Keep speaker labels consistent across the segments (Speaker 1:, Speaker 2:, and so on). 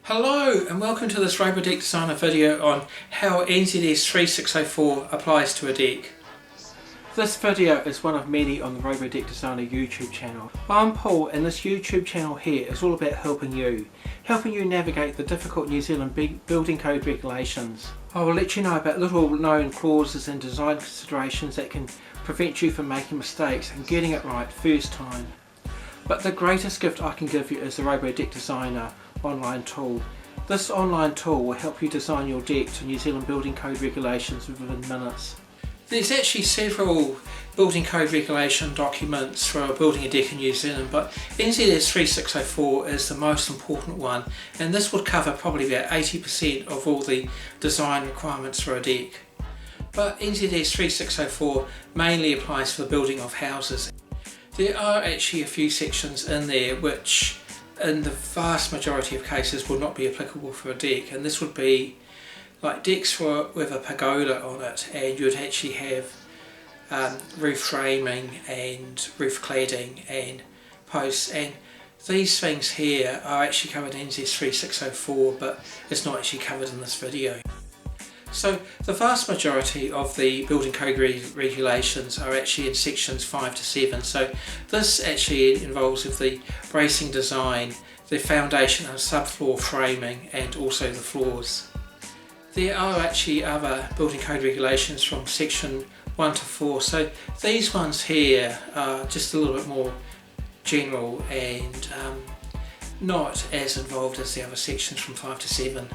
Speaker 1: Hello and welcome to this ROBO Designer video on how NZS3604 applies to a deck. This video is one of many on the ROBO Designer YouTube channel. I'm Paul and this YouTube channel here is all about helping you navigate the difficult New Zealand building code regulations. I will let you know about little known clauses and design considerations that can prevent you from making mistakes and getting it right first time. But the greatest gift I can give you is the ROBO Designer online tool. This online tool will help you design your deck to New Zealand building code regulations within minutes. There's actually several building code regulation documents for building a deck in New Zealand, but NZS3604 is the most important one, and this would cover probably about 80% of all the design requirements for a deck. But NZS3604 mainly applies for the building of houses. There are actually a few sections in there which in the vast majority of cases will not be applicable for a deck, and this would be like decks with a pergola on it, and you would actually have roof framing and roof cladding and posts, and these things here are actually covered in NZS3604 but it's not actually covered in this video. So the vast majority of the building code regulations are actually in sections 5 to 7. So this actually involves with the bracing design, the foundation and subfloor framing, and also the floors. There are actually other building code regulations from section 1 to 4. So these ones here are just a little bit more general and not as involved as the other sections from 5 to 7.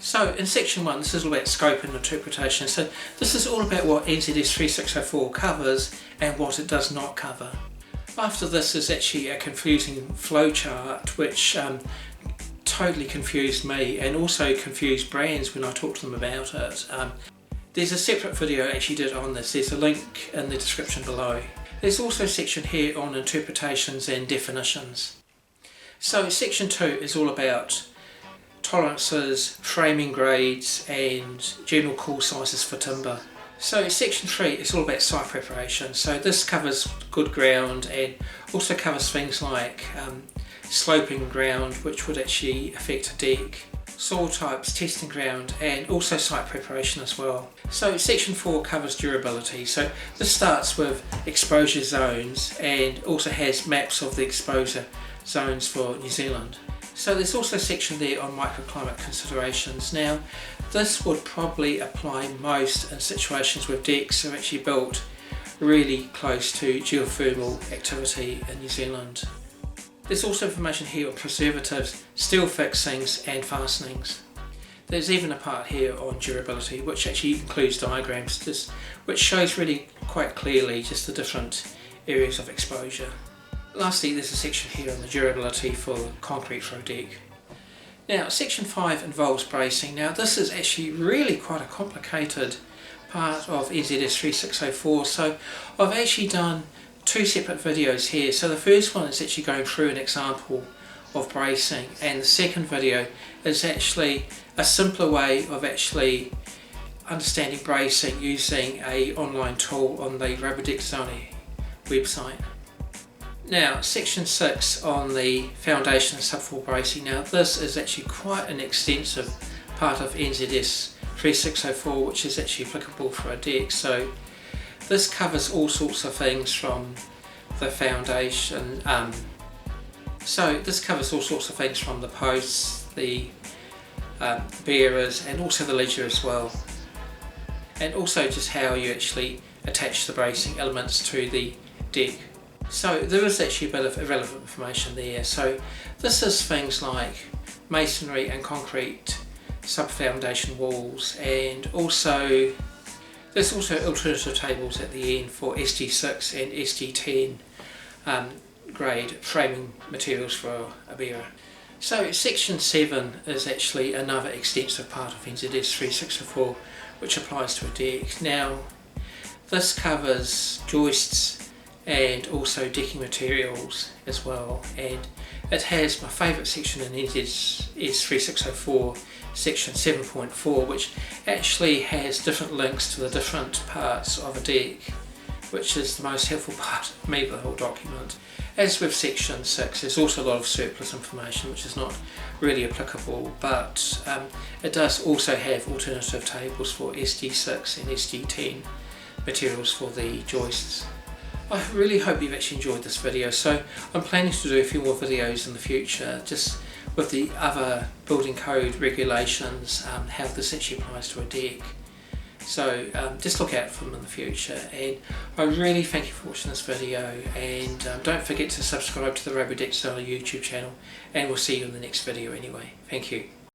Speaker 1: So in section 1 this is all about scope and interpretation, so this is all about what NZS3604 covers and what it does not cover. After this is actually a confusing flowchart which totally confused me and also confused brands when I talked to them about it. There's a separate video I actually did on this, there's a link in the description below. There's also a section here on interpretations and definitions. So section 2 is all about tolerances, framing grades and general call sizes for timber. So section 3 is all about site preparation, so this covers good ground and also covers things like sloping ground which would actually affect a deck, soil types, testing ground and also site preparation as well. So section 4 covers durability, so this starts with exposure zones and also has maps of the exposure zones for New Zealand. So there's also a section there on microclimate considerations. Now this would probably apply most in situations where decks are actually built really close to geothermal activity in New Zealand. There's also information here on preservatives, steel fixings and fastenings. There's even a part here on durability which actually includes diagrams which shows really quite clearly just the different areas of exposure. Lastly, there's a section here on the durability for concrete for a deck. Now section 5 involves bracing. Now this is actually really quite a complicated part of NZS3604, so I've actually done 2 separate videos here. So the first one is actually going through an example of bracing, and the second video is actually a simpler way of actually understanding bracing using an online tool on the ROBO Designer website. Now section 6 on the foundation and subfloor bracing. Now this is actually quite an extensive part of NZS3604 which is actually applicable for a deck. So this covers all sorts of things from the foundation, from the posts, the bearers and also the ledger as well, and also just how you actually attach the bracing elements to the deck. So there is actually a bit of irrelevant information there. So this is things like masonry and concrete sub-foundation walls, and also there's also alternative tables at the end for SD6 and SD10 grade framing materials for a bearer. So section 7 is actually another extensive part of NZS3604 which applies to a deck. Now this covers joists and also decking materials as well, and it has my favourite section in NZS3604, section 7.4, which actually has different links to the different parts of a deck, which is the most helpful part of me of the whole document. As with section 6, there's also a lot of surplus information which is not really applicable, but it does also have alternative tables for SD6 and SD10 materials for the joists. I really hope you've actually enjoyed this video. So I'm planning to do a few more videos in the future just with the other building code regulations, how this actually applies to a deck. So just look out for them in the future, and I really thank you for watching this video, and don't forget to subscribe to the ROBO Design Solutions YouTube channel, and we'll see you in the next video anyway. Thank you.